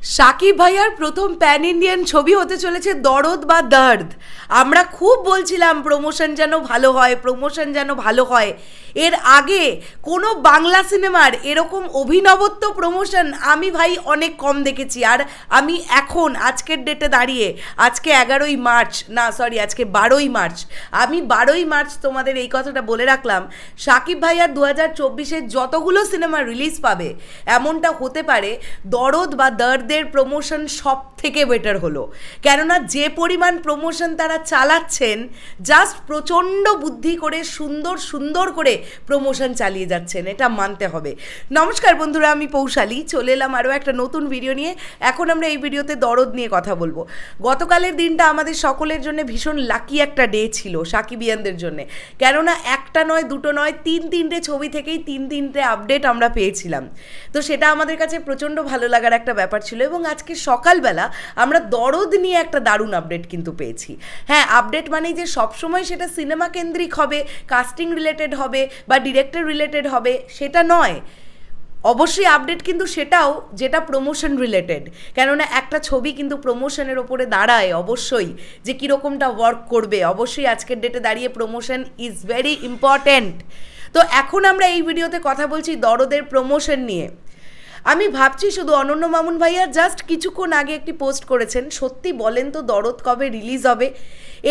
শাকিব ভাইয়ার প্রথম pan Indian ছবি হতে চলেছে দরদ বা দর্দ। আমরা খুব বলছিলাম প্রমোশন যেন ভালো হয়, প্রমোশন যেন ভালো হয়। এর আগে কোনো বাংলা সিনেমার এরকম অভিনবত্ব প্রমোশন আমি ভাই অনেক কম দেখেছি। আর আমি এখন আজকের ডেটে দাঁড়িয়ে, আজকে 11ই মার্চ, না সরি আজকে 12ই মার্চ, আমি 12ই মার্চ তোমাদের এই কথাটা বলে রাখলাম, শাকিব ভাইয়ার 2024-এর যতগুলো সিনেমা রিলিজ পাবে এমনটা হতে পারে দরদ বা দর্দের প্রমোশন সব থেকে বেটার হলো। কেননা যে পরিমাণ প্রমোশন তারা চালাচ্ছেন, জাস্ট প্রচণ্ড বুদ্ধি করে সুন্দর সুন্দর করে প্রমোশন চালিয়ে যাচ্ছেন, এটা মানতে হবে। নমস্কার বন্ধুরা, আমি পৌশালী, চলে এলাম আরও একটা নতুন ভিডিও নিয়ে। এখন আমরা এই ভিডিওতে দরদ নিয়ে কথা বলবো। গতকালের দিনটা আমাদের সকলের জন্য ভীষণ লাকি একটা ডে ছিল সাকিবিয়ানদের জন্য। কেননা একটা নয়, দুটো নয়, তিনটে ছবি থেকেই তিনটে আপডেট আমরা পেয়েছিলাম। তো সেটা আমাদের কাছে প্রচণ্ড ভালো লাগার একটা ব্যাপার ছিল। এবং আজকে সকালবেলা আমরা দরদ নিয়ে একটা দারুণ আপডেট কিন্তু পেয়েছি। হ্যাঁ, আপডেট মানেই যে সবসময় সেটা সিনেমা কেন্দ্রিক হবে, কাস্টিং রিলেটেড হবে বা ডিরেক্টর রিলেটেড হবে সেটা নয়। অবশ্যই আপডেট কিন্তু সেটাও যেটা প্রমোশন রিলেটেড। কেননা একটা ছবি কিন্তু প্রমোশনের ওপরে দাঁড়ায় অবশ্যই, যে কীরকমটা ওয়ার্ক করবে। অবশ্যই আজকের ডেটে দাঁড়িয়ে প্রমোশন ইজ ভেরি ইম্পর্ট্যান্ট। তো এখন আমরা এই ভিডিওতে কথা বলছি দরদের প্রমোশন নিয়ে। আমি ভাবছি শুধু অনন্য মামুন ভাইয়া জাস্ট কিছুক্ষণ আগে একটি পোস্ট করেছেন, সত্যি বলেন তো দরদ কবে রিলিজ হবে?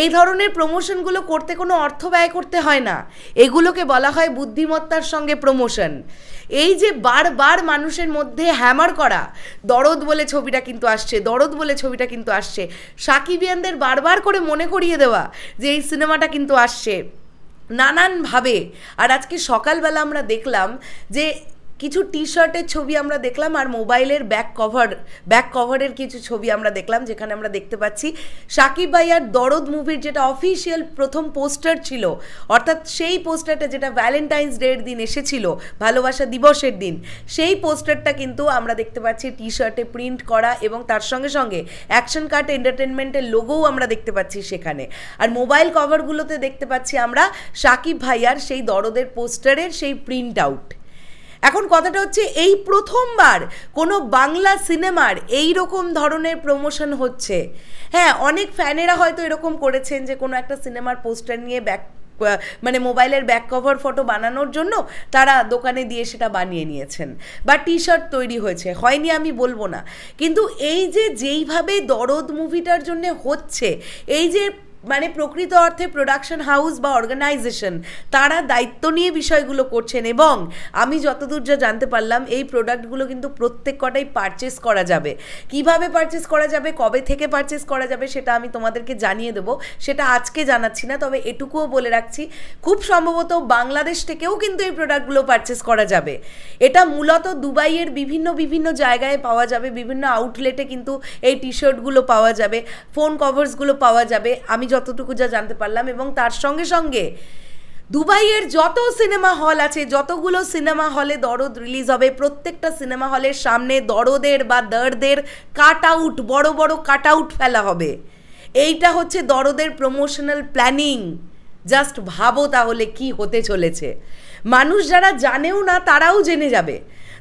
এই ধরনের প্রমোশনগুলো করতে কোনো অর্থ ব্যয় করতে হয় না, এগুলোকে বলা হয় বুদ্ধিমত্তার সঙ্গে প্রমোশন। এই যে বারবার মানুষের মধ্যে হ্যামার করা, দরদ বলে ছবিটা কিন্তু আসছে, দরদ বলে ছবিটা কিন্তু আসছে, সাকিবিয়ানদের বারবার করে মনে করিয়ে দেওয়া যে এই সিনেমাটা কিন্তু আসছে নানানভাবে। আর আজকে সকালবেলা আমরা দেখলাম যে কিছু টি শার্টের ছবি আমরা দেখলাম, আর মোবাইলের ব্যাক কভারের কিছু ছবি আমরা দেখলাম, যেখানে আমরা দেখতে পাচ্ছি শাকিব ভাইয়ার দরদ মুভির যেটা অফিসিয়াল প্রথম পোস্টার ছিল, অর্থাৎ সেই পোস্টারটা যেটা ভ্যালেন্টাইন্স ডের দিন এসেছিল, ভালোবাসা দিবসের দিন, সেই পোস্টারটা কিন্তু আমরা দেখতে পাচ্ছি টি শার্টে প্রিন্ট করা, এবং তার সঙ্গে সঙ্গে অ্যাকশন কাট এন্টারটেনমেন্টের লোগোও আমরা দেখতে পাচ্ছি সেখানে। আর মোবাইল কভারগুলোতে দেখতে পাচ্ছি আমরা শাকিব ভাইয়ার সেই দরদের পোস্টারের সেই প্রিন্ট আউট। এখন কথাটা হচ্ছে, এই প্রথমবার কোনো বাংলা সিনেমার এই রকম ধরনের প্রমোশন হচ্ছে। হ্যাঁ, অনেক ফ্যানেরা হয়তো এরকম করেছেন যে কোনো একটা সিনেমার পোস্টার নিয়ে মানে মোবাইলের ব্যাক কভার ফটো বানানোর জন্য তারা দোকানে দিয়ে সেটা বানিয়ে নিয়েছেন, বা টি শার্ট তৈরি হয়েছে, হয়নি আমি বলবো না। কিন্তু এই যে যেইভাবে দরদ মুভিটার জন্য হচ্ছে, এই যে মানে প্রকৃত অর্থে প্রোডাকশন হাউস বা অর্গানাইজেশন তারা দায়িত্ব নিয়ে বিষয়গুলো করছেন, এবং আমি যতদূর যা জানতে পারলাম এই প্রোডাক্টগুলো কিন্তু প্রত্যেক কটাই পারচেস করা যাবে। কিভাবে পারচেস করা যাবে, কবে থেকে পারচেস করা যাবে সেটা আমি তোমাদেরকে জানিয়ে দেবো, সেটা আজকে জানাচ্ছি না। তবে এটুকুও বলে রাখছি, খুব সম্ভবত বাংলাদেশ থেকেও কিন্তু এই প্রোডাক্টগুলো পারচেস করা যাবে। এটা মূলত দুবাইয়ের বিভিন্ন জায়গায় পাওয়া যাবে, বিভিন্ন আউটলেটে কিন্তু এই টি শার্টগুলো পাওয়া যাবে, ফোন কভার্সগুলো পাওয়া যাবে, আমি যতটুকু যা জানতে পারলাম। এবং তার সঙ্গে সঙ্গে দুবাইয়ের যত সিনেমা হল আছে, যতগুলো সিনেমা হলে দরদ রিলিজ হবে, প্রত্যেকটা সিনেমা হলের সামনে দরদের বা দর্দের কাট আউট, বড় বড় কাট আউট ফেলা হবে। এইটা হচ্ছে দরদের প্রমোশনাল প্ল্যানিং। জাস্ট ভাবো তাহলে কি হতে চলেছে। মানুষ যারা জানেও না তারাও জেনে যাবে।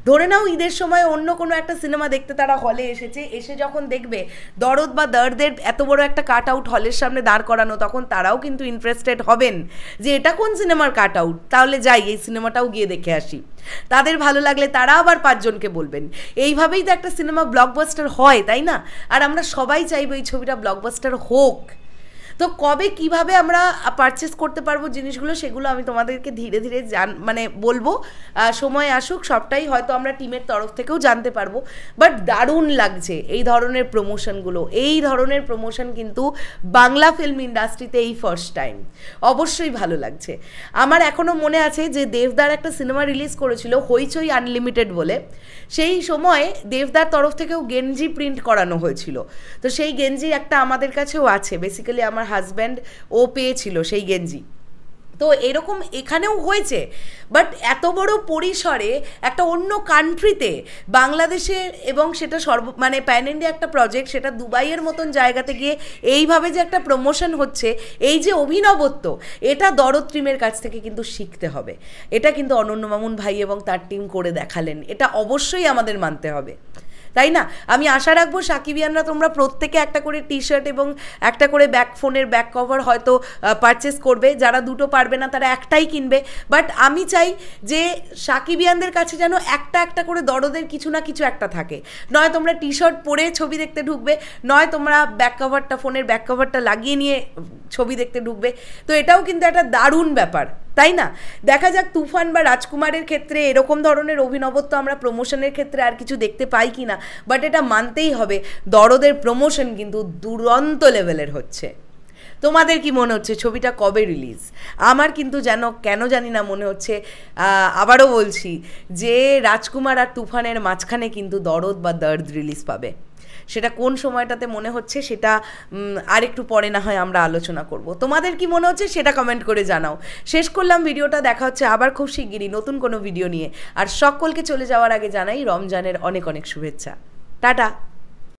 ধরে নাও ঈদের সময় অন্য কোনো একটা সিনেমা দেখতে তারা হলে এসেছে, এসে যখন দেখবে দরদ বা দর্দের এত বড় একটা কাট আউট হলের সামনে দাঁড় করানো, তখন তারাও কিন্তু ইন্টারেস্টেড হবেন যে এটা কোন সিনেমার কাট আউট, তাহলে যাই এই সিনেমাটাও গিয়ে দেখে আসি। তাদের ভালো লাগলে তারা আবার 5 জনকে বলবেন। এইভাবেই তো একটা সিনেমা ব্লকবাস্টার হয়, তাই না? আর আমরা সবাই চাইবো এই ছবিটা ব্লকবাস্টার হোক। তো কবে কিভাবে আমরা পারচেস করতে পারবো জিনিসগুলো, সেগুলো আমি তোমাদেরকে ধীরে ধীরে মানে বলবো, সময় আসুক, সবটাই হয়তো আমরা টিমের তরফ থেকেও জানতে পারবো। বাট দারুণ লাগছে এই ধরনের প্রমোশনগুলো। এই ধরনের প্রমোশন কিন্তু বাংলা ফিল্ম ইন্ডাস্ট্রিতে এই ফার্স্ট টাইম, অবশ্যই ভালো লাগছে। আমার এখনও মনে আছে যে দেবদার একটা সিনেমা রিলিজ করেছিল হইচই আনলিমিটেড বলে, সেই সময় দেবদার তরফ থেকেও গেঞ্জি প্রিন্ট করানো হয়েছিল। তো সেই গেঞ্জি একটা আমাদের কাছেও আছে, বেসিক্যালি আমার হাজব্যান্ড ও পেয়েছিল সেই গেঞ্জি। তো এরকম এখানেও হয়েছে, বাট এত বড় পরিসরে একটা অন্য কান্ট্রিতে বাংলাদেশে, এবং সেটা মানে প্যান ইন্ডিয়া একটা প্রজেক্ট, সেটা দুবাইয়ের মতন জায়গাতে গিয়ে এইভাবে যে একটা প্রমোশন হচ্ছে, এই যে অভিনবত্ব, এটা দরদ টিমের কাছ থেকে কিন্তু শিখতে হবে। এটা কিন্তু অনন্য মামুন ভাই এবং তার টিম করে দেখালেন, এটা অবশ্যই আমাদের মানতে হবে। তাই না? আমি আশা রাখবো সাকিবিয়ানরা তোমরা প্রত্যেকে একটা করে টি শার্ট এবং একটা করে ফোনের ব্যাক কভার হয়তো পারচেস করবে, যারা দুটো পারবে না তারা একটাই কিনবে। বাট আমি চাই যে সাকিবিয়ানদের কাছে যেন একটা একটা করে দরদের কিছু না কিছু একটা থাকে, নয় তোমরা টি শার্ট পরে ছবি দেখতে ঢুকবে, নয় তোমরা ব্যাক কভারটা, ফোনের ব্যাক কভারটা লাগিয়ে নিয়ে ছবি দেখতে ঢুকবে। তো এটাও কিন্তু একটা দারুণ ব্যাপার, তাই না? দেখা যাক তুফান বা রাজকুমারের ক্ষেত্রে এরকম ধরনের অভিনবত্ব আমরা প্রমোশনের ক্ষেত্রে আর কিছু দেখতে পাই কি না, বাট এটা মানতেই হবে দরদের প্রমোশন কিন্তু দুরন্ত লেভেলের হচ্ছে। তোমাদের কি মনে হচ্ছে ছবিটা কবে রিলিজ? আমার কিন্তু যেন কেন জানি না মনে হচ্ছে, আবারও বলছি, যে রাজকুমার আর তুফানের মাঝখানে কিন্তু দরদ বা দর্দ রিলিজ পাবে। সেটা কোন সময়টাতে মনে হচ্ছে সেটা আর একটু পরে না হয় আমরা আলোচনা করব। তোমাদের কি মনে হচ্ছে সেটা কমেন্ট করে জানাও। শেষ করলাম ভিডিওটা, দেখা হচ্ছে আবার খুব শিগগিরই নতুন কোনো ভিডিও নিয়ে। আর সকলকে চলে যাওয়ার আগে জানাই রমজানের অনেক অনেক শুভেচ্ছা। টাটা।